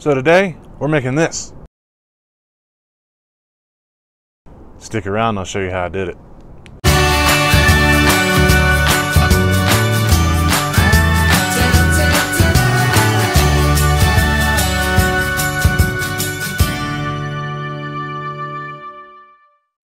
So today, we're making this. Stick around and I'll show you how I did it.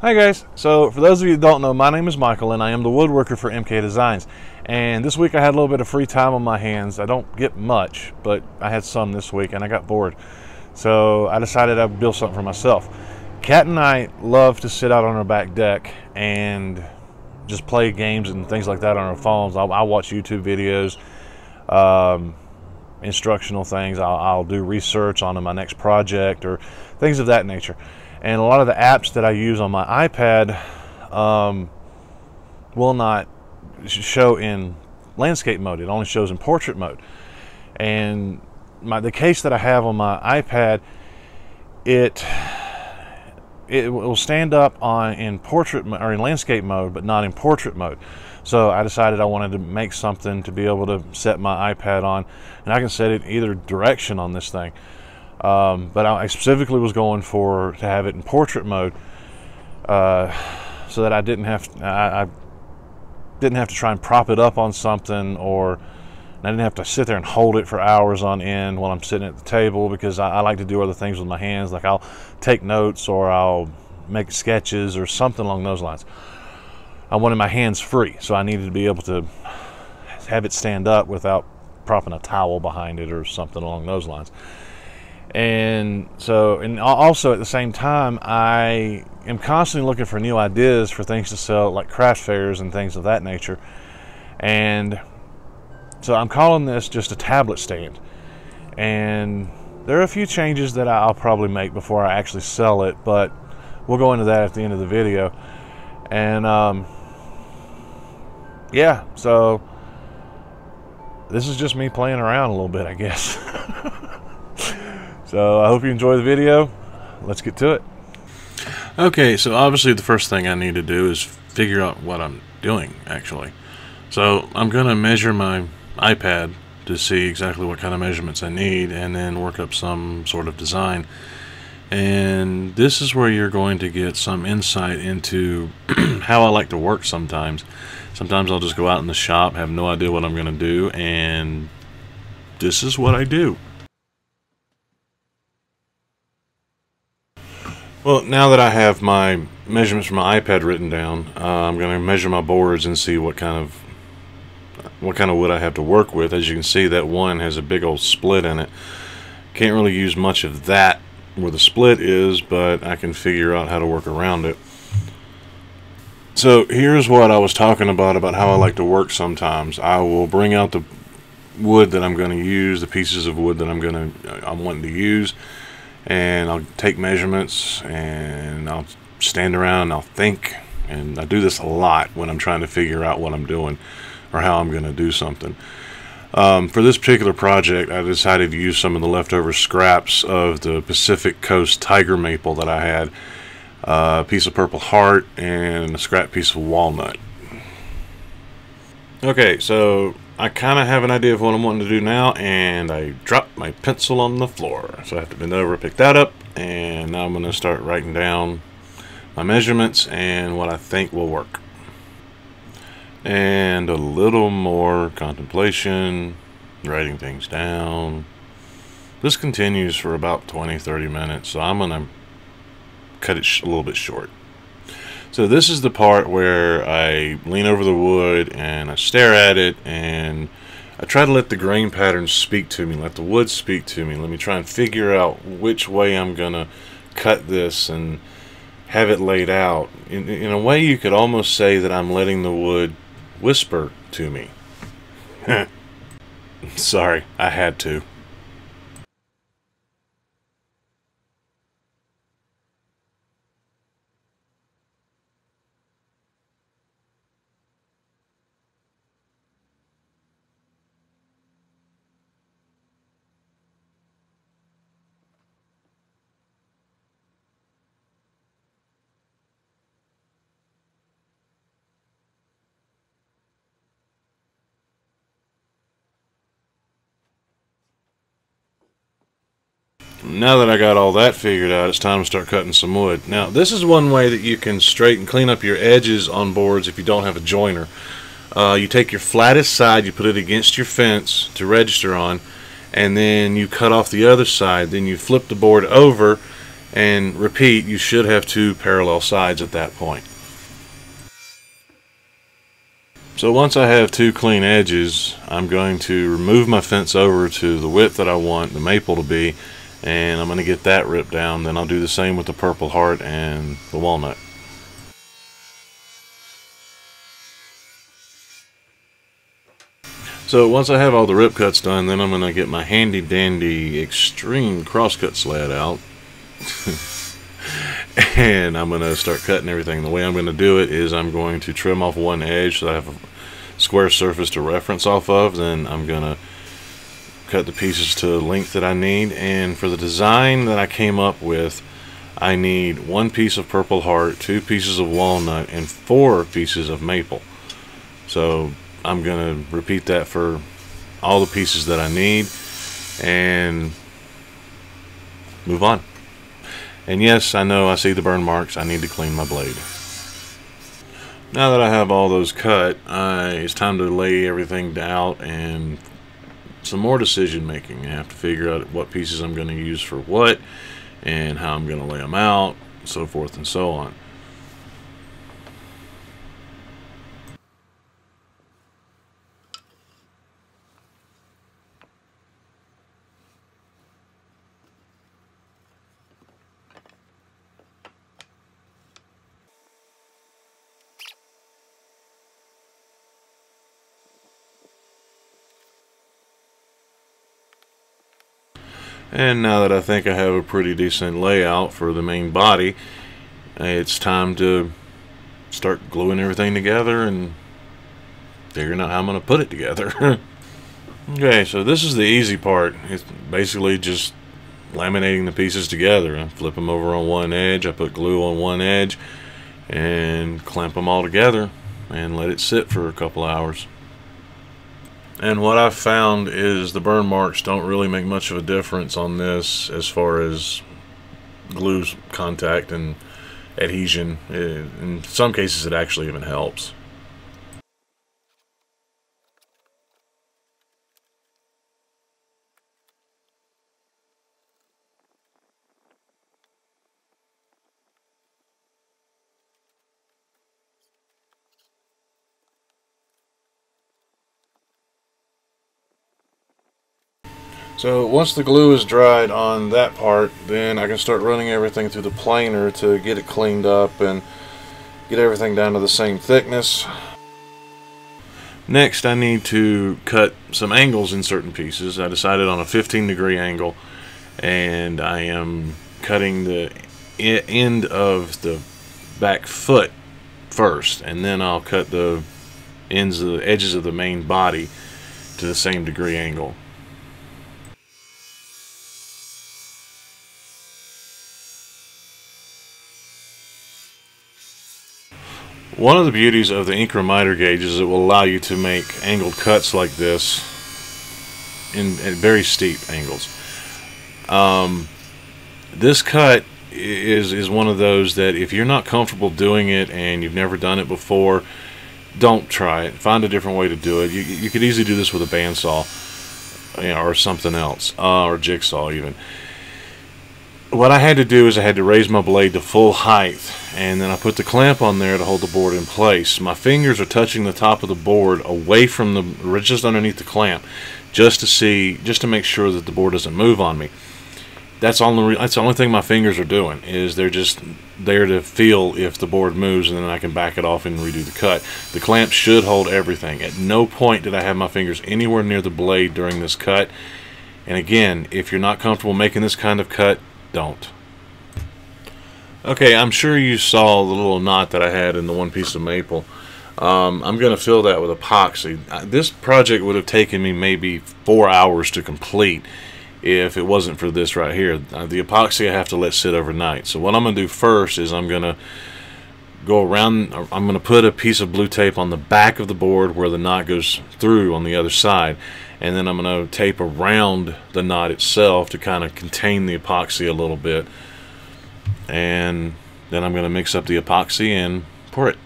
Hi guys, so for those of you who don't know, my name is Michael and I am the woodworker for MK Designs. And this week I had a little bit of free time on my hands. I don't get much, but I had some this week and I got bored. So I decided I'd build something for myself. Kat and I love to sit out on our back deck and just play games and things like that on our phones. I'll watch YouTube videos, instructional things. I'll do research on my next project or things of that nature. And a lot of the apps that I use on my iPad will not show in landscape mode. It only shows in portrait mode. And the case that I have on my iPad, it will stand up in portrait or in landscape mode, but not in portrait mode. So I decided I wanted to make something to be able to set my iPad on, and I can set it either direction on this thing. But I specifically was going to have it in portrait mode, so that I didn't have to try and prop it up on something, or I didn't have to sit there and hold it for hours on end while I'm sitting at the table, because I like to do other things with my hands. Like I'll take notes or I'll make sketches or something along those lines. I wanted my hands free, so I needed to be able to have it stand up without propping a towel behind it or something along those lines. And also at the same time, I am constantly looking for new ideas for things to sell, like craft fairs and things of that nature. And so I'm calling this just a tablet stand. And there are a few changes that I'll probably make before I actually sell it, but we'll go into that at the end of the video. And yeah, so this is just me playing around a little bit, I guess. So I hope you enjoy the video. Let's get to it. Okay, so obviously the first thing I need to do is figure out what I'm doing, actually. So I'm going to measure my iPad to see exactly what kind of measurements I need, and then work up some sort of design. And this is where you're going to get some insight into how I like to work sometimes. Sometimes I'll just go out in the shop, have no idea what I'm going to do, and this is what I do. Well, now that I have my measurements from my iPad written down, I'm going to measure my boards and see what kind of wood I have to work with. As you can see, that one has a big old split in it. Can't really use much of that where the split is, but I can figure out how to work around it. So here's what I was talking about how I like to work sometimes. I will bring out the wood that I'm going to use, the pieces of wood that I'm wanting to use, and I'll take measurements and I'll stand around and I'll think. And I do this a lot when I'm trying to figure out what I'm doing or how I'm going to do something. For this particular project, I decided to use some of the leftover scraps of the Pacific Coast tiger maple that I had, a piece of Purple Heart, and a scrap piece of walnut. Okay, so I kind of have an idea of what I'm wanting to do now, and I dropped my pencil on the floor. So I have to bend over, pick that up, and now I'm going to start writing down my measurements and what I think will work. And a little more contemplation, writing things down. This continues for about 20-30 minutes, so I'm going to cut it a little bit short. So this is the part where I lean over the wood and I stare at it, and I try to let the grain patterns speak to me, let the wood speak to me. Let me try and figure out which way I'm going to cut this and have it laid out. In a way, you could almost say that I'm letting the wood whisper to me. Sorry, I had to. Now that I got all that figured out, it's time to start cutting some wood. Now, this is one way that you can straighten, clean up your edges on boards if you don't have a joiner. You take your flattest side, you put it against your fence to register on, and then you cut off the other side. Then you flip the board over and repeat. You should have two parallel sides at that point. So once I have two clean edges, I'm going to remove my fence over to the width that I want the maple to be, and I'm going to get that ripped down. Then I'll do the same with the Purple Heart and the walnut. So once I have all the rip cuts done, then I'm going to get my handy dandy extreme crosscut sled out and I'm going to start cutting everything. The way I'm going to do it is I'm going to trim off one edge so I have a square surface to reference off of. Then I'm going to cut the pieces to the length that I need, and for the design that I came up with, I need one piece of Purple Heart, 2 pieces of walnut, and 4 pieces of maple. So I'm going to repeat that for all the pieces that I need and move on. And yes, I know I see the burn marks. I need to clean my blade. Now that I have all those cut, it's time to lay everything out and some more decision making. I have to figure out what pieces I'm going to use for what and how I'm going to lay them out, so forth and so on. And now that I think I have a pretty decent layout for the main body, it's time to start gluing everything together and figuring out how I'm going to put it together. Okay, so this is the easy part. It's basically just laminating the pieces together. I flip them over on one edge, I put glue on one edge, and clamp them all together and let it sit for a couple hours. And what I've found is the burn marks don't really make much of a difference on this as far as glue contact and adhesion. In some cases it actually even helps. So once the glue is dried on that part, then I can start running everything through the planer to get it cleaned up and get everything down to the same thickness. Next, I need to cut some angles in certain pieces. I decided on a 15-degree angle, and I am cutting the end of the back foot first, and then I'll cut the edges of the main body to the same degree angle. One of the beauties of the Incremiter gauge is it will allow you to make angled cuts like this at very steep angles. This cut is one of those that if you're not comfortable doing it and you've never done it before, don't try it. Find a different way to do it. You could easily do this with a bandsaw, or something else, or jigsaw even. What I had to do is I had to raise my blade to full height, and then I put the clamp on there to hold the board in place. My fingers are touching the top of the board away from the, just underneath the clamp, just to make sure that the board doesn't move on me. That's the only thing my fingers are doing, is they're just there to feel if the board moves, and then I can back it off and redo the cut. The clamp should hold everything. At no point did I have my fingers anywhere near the blade during this cut. And again, if you're not comfortable making this kind of cut, don't. Okay, I'm sure you saw the little knot that I had in the one piece of maple. I'm going to fill that with epoxy. This project would have taken me maybe 4 hours to complete if it wasn't for this right here. The epoxy I have to let sit overnight. So what I'm going to do first is I'm going to go around, I'm going to put a piece of blue tape on the back of the board where the knot goes through on the other side, and then I'm going to tape around the knot itself to kind of contain the epoxy a little bit, and then I'm going to mix up the epoxy and pour it.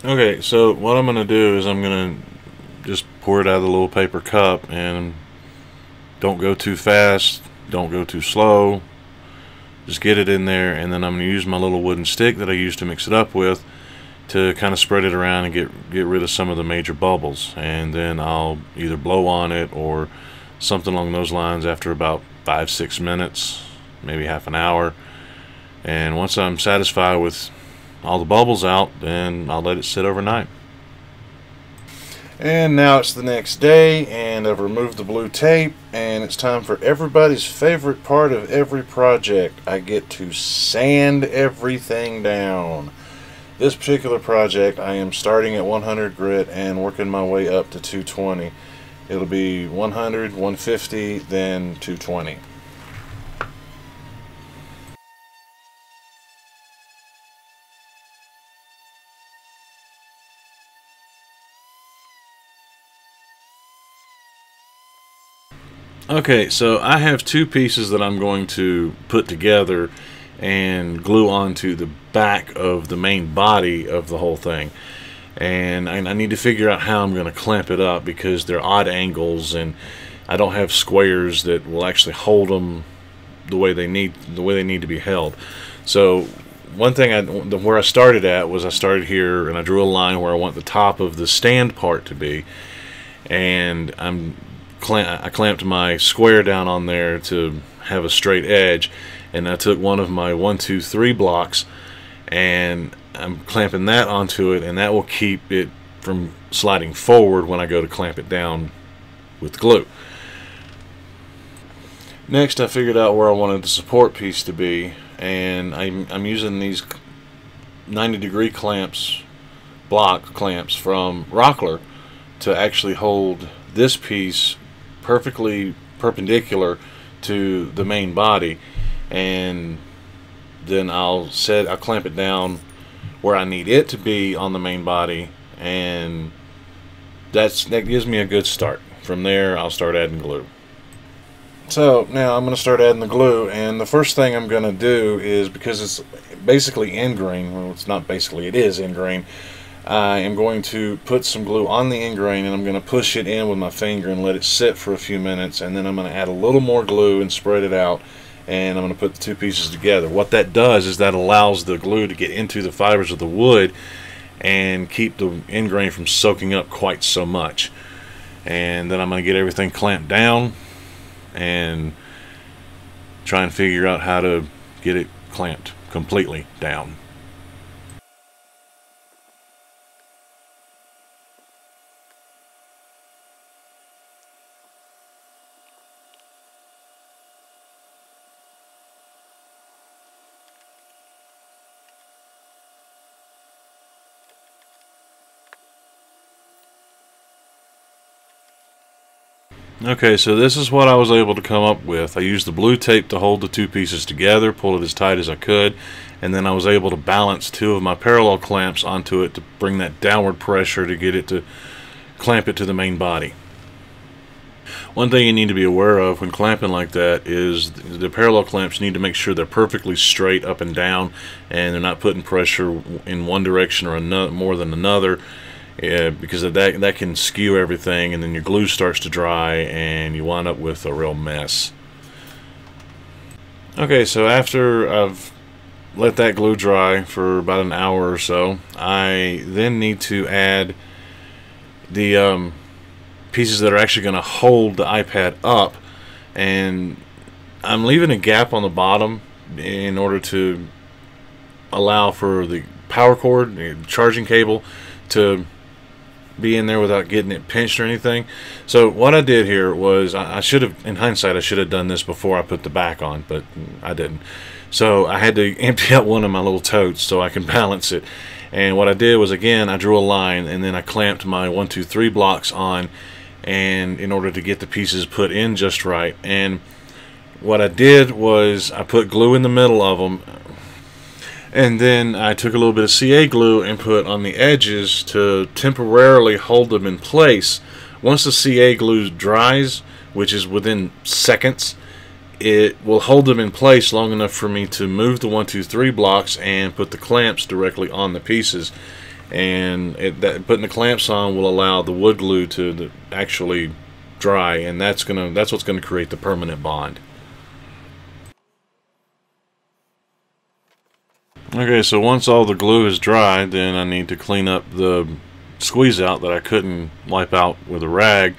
Okay, so what I'm going to do is I'm going to just pour it out of the little paper cup, and don't go too fast, don't go too slow. Just get it in there, and then I'm going to use my little wooden stick that I used to mix it up with to kind of spread it around and get rid of some of the major bubbles. And then I'll either blow on it or something along those lines after about 5-6 minutes, maybe half an hour. And once I'm satisfied with all the bubbles out, then I'll let it sit overnight. And now it's the next day, and I've removed the blue tape, and it's time for everybody's favorite part of every project. I get to sand everything down. This particular project, I am starting at 100 grit and working my way up to 220. It'll be 100, 150, then 220. Okay, so I have two pieces that I'm going to put together and glue onto the back of the main body of the whole thing. And I need to figure out how I'm going to clamp it up, because they're odd angles and I don't have squares that will actually hold them the way they need to be held. So one thing where I started at was I started here and I drew a line where I want the top of the stand part to be, and I clamped my square down on there to have a straight edge, and I took one of my 1, 2, 3 blocks and I'm clamping that onto it, and that will keep it from sliding forward when I go to clamp it down with glue. Next, I figured out where I wanted the support piece to be, and I'm using these 90-degree clamps, block clamps from Rockler, to actually hold this piece perfectly perpendicular to the main body, and then I'll clamp it down where I need it to be on the main body, and that gives me a good start. From there, I'll start adding glue. So now I'm going to start adding the glue, and the first thing I'm going to do is, because it's basically end grain, well, it's not basically, it is end grain, I am going to put some glue on the end grain, and I'm going to push it in with my finger and let it sit for a few minutes, and then I'm going to add a little more glue and spread it out, and I'm going to put the two pieces together. What that does is that allows the glue to get into the fibers of the wood and keep the end grain from soaking up quite so much. And then I'm going to get everything clamped down and try and figure out how to get it clamped completely down. Okay, so this is what I was able to come up with. I used the blue tape to hold the two pieces together, pull it as tight as I could, and then I was able to balance two of my parallel clamps onto it to bring that downward pressure to get it to clamp it to the main body. One thing you need to be aware of when clamping like that is the parallel clamps need to make sure they're perfectly straight up and down, and they're not putting pressure in one direction or more than another. Because of that can skew everything, and then your glue starts to dry and you wind up with a real mess. Okay, so after I've let that glue dry for about an hour or so, I then need to add the pieces that are actually going to hold the iPad up, and I'm leaving a gap on the bottom in order to allow for the power cord, the charging cable, to be in there without getting it pinched or anything. So what I did here was, I should have, in hindsight, I should have done this before I put the back on, but I didn't. So I had to empty out one of my little totes so I can balance it. And what I did was, again, I drew a line and then I clamped my 1, 2, 3 blocks on, and in order to get the pieces put in just right. And what I did was I put glue in the middle of them, and then I took a little bit of CA glue and put on the edges to temporarily hold them in place. Once the CA glue dries, which is within seconds, it will hold them in place long enough for me to move the 1, 2, 3 blocks and put the clamps directly on the pieces. And putting the clamps on will allow the wood glue to actually dry, and that's what's gonna create the permanent bond. Okay, so once all the glue is dry, then I need to clean up the squeeze out that I couldn't wipe out with a rag.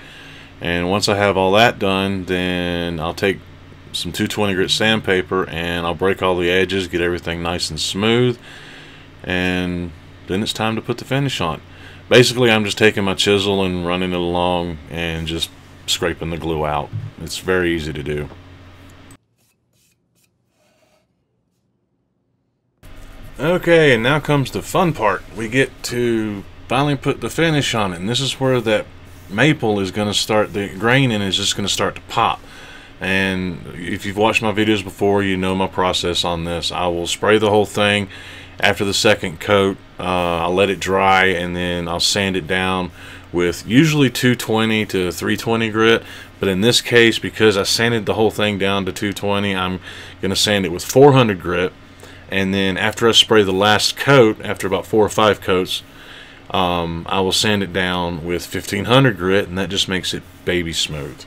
And once I have all that done, then I'll take some 220 grit sandpaper and I'll break all the edges, get everything nice and smooth, and then it's time to put the finish on. Basically, I'm just taking my chisel and running it along and just scraping the glue out. It's very easy to do. Okay, and now comes the fun part. We get to finally put the finish on it, and this is where that maple is going to start, the grain in it is just going to start to pop. And if you've watched my videos before, you know my process on this. I will spray the whole thing. After the second coat, I'll let it dry, and then I'll sand it down with usually 220 to 320 grit. But in this case, because I sanded the whole thing down to 220, I'm going to sand it with 400 grit. And then after I spray the last coat, after about 4 or 5 coats, I will sand it down with 1500 grit, and that just makes it baby smooth.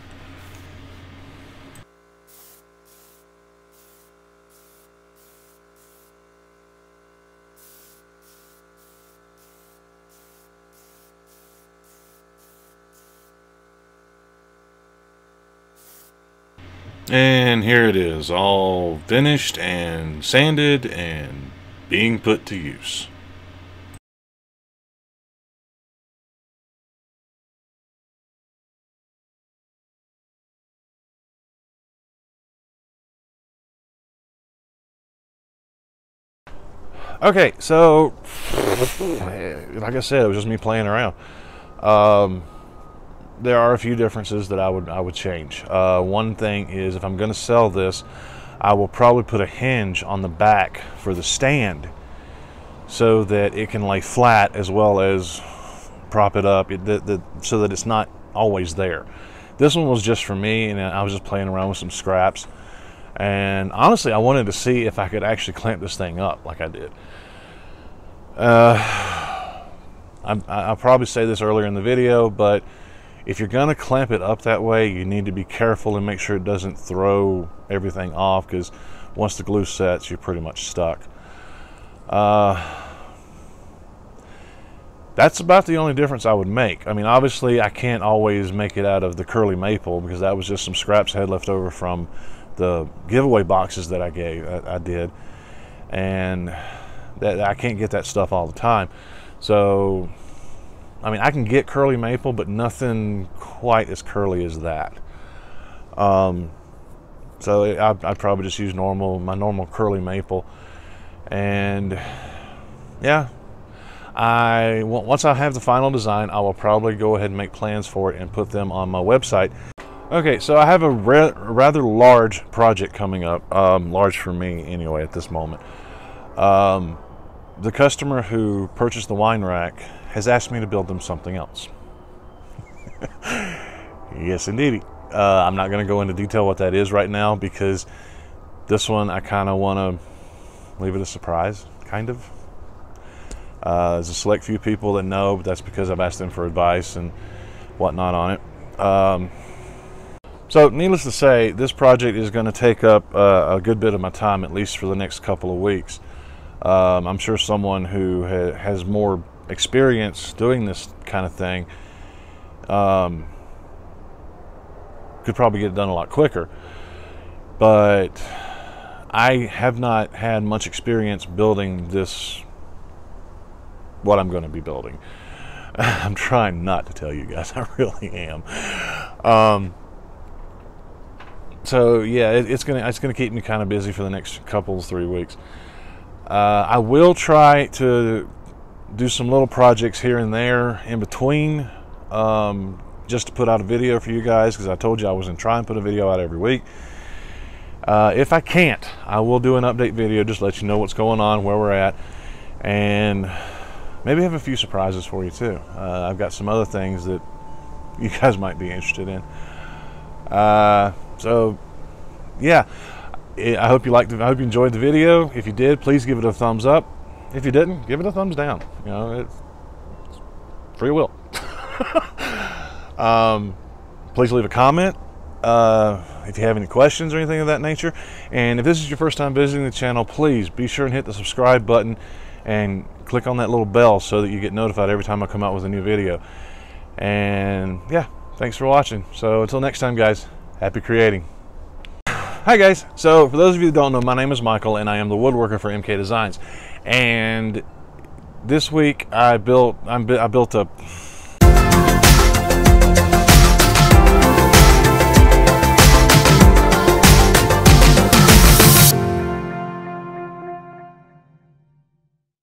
And here it is, all finished and sanded and being put to use. Okay, so like I said, it was just me playing around. There are a few differences that I would change. One thing is, if I'm going to sell this, I will probably put a hinge on the back for the stand so that it can lay flat as well as prop it up, so that it's not always there. This one was just for me, and I was just playing around with some scraps. And honestly, I wanted to see if I could actually clamp this thing up like I did. I'll probably say this earlier in the video, but if you're going to clamp it up that way, you need to be careful and make sure it doesn't throw everything off, because once the glue sets, you're pretty much stuck. That's about the only difference I would make. I mean, obviously, I can't always make it out of the curly maple, because that was just some scraps I had left over from the giveaway boxes that I did, and that I can't get that stuff all the time. So I mean, I can get curly maple, but nothing quite as curly as that. So I'd probably just use my normal curly maple. And yeah, once I have the final design, I will probably go ahead and make plans for it and put them on my website. Okay, so I have a rather large project coming up, large for me anyway at this moment. The customer who purchased the wine rack has asked me to build them something else. Yes, indeed. I'm not going to go into detail what that is right now, because this one I kind of want to leave it a surprise, kind of. There's a select few people that know, but that's because I've asked them for advice and whatnot on it. So needless to say, this project is going to take up a good bit of my time, at least for the next couple of weeks. I'm sure someone who has more experience doing this kind of thing could probably get it done a lot quicker. But I have not had much experience building this, what I'm going to be building. I'm trying not to tell you guys. I really am. So yeah, it's gonna keep me kind of busy for the next 3 weeks. I will try to do some little projects here and there in between, just to put out a video for you guys, because I told you I was going to try and put a video out every week. If I can't, I will do an update video, just let you know what's going on, where we're at, and maybe have a few surprises for you too. I've got some other things that you guys might be interested in. So yeah, I hope you liked it. I hope you enjoyed the video. If you did, please give it a thumbs up. If you didn't, give it a thumbs down. You know, it's free will. Please leave a comment if you have any questions or anything of that nature. And if this is your first time visiting the channel, please be sure and hit the subscribe button and click on that little bell so that you get notified every time I come out with a new video. And yeah, thanks for watching. So until next time, guys, happy creating. Hi guys, so for those of you that don't know, my name is Michael and I am the woodworker for MK Designs. And this week I built a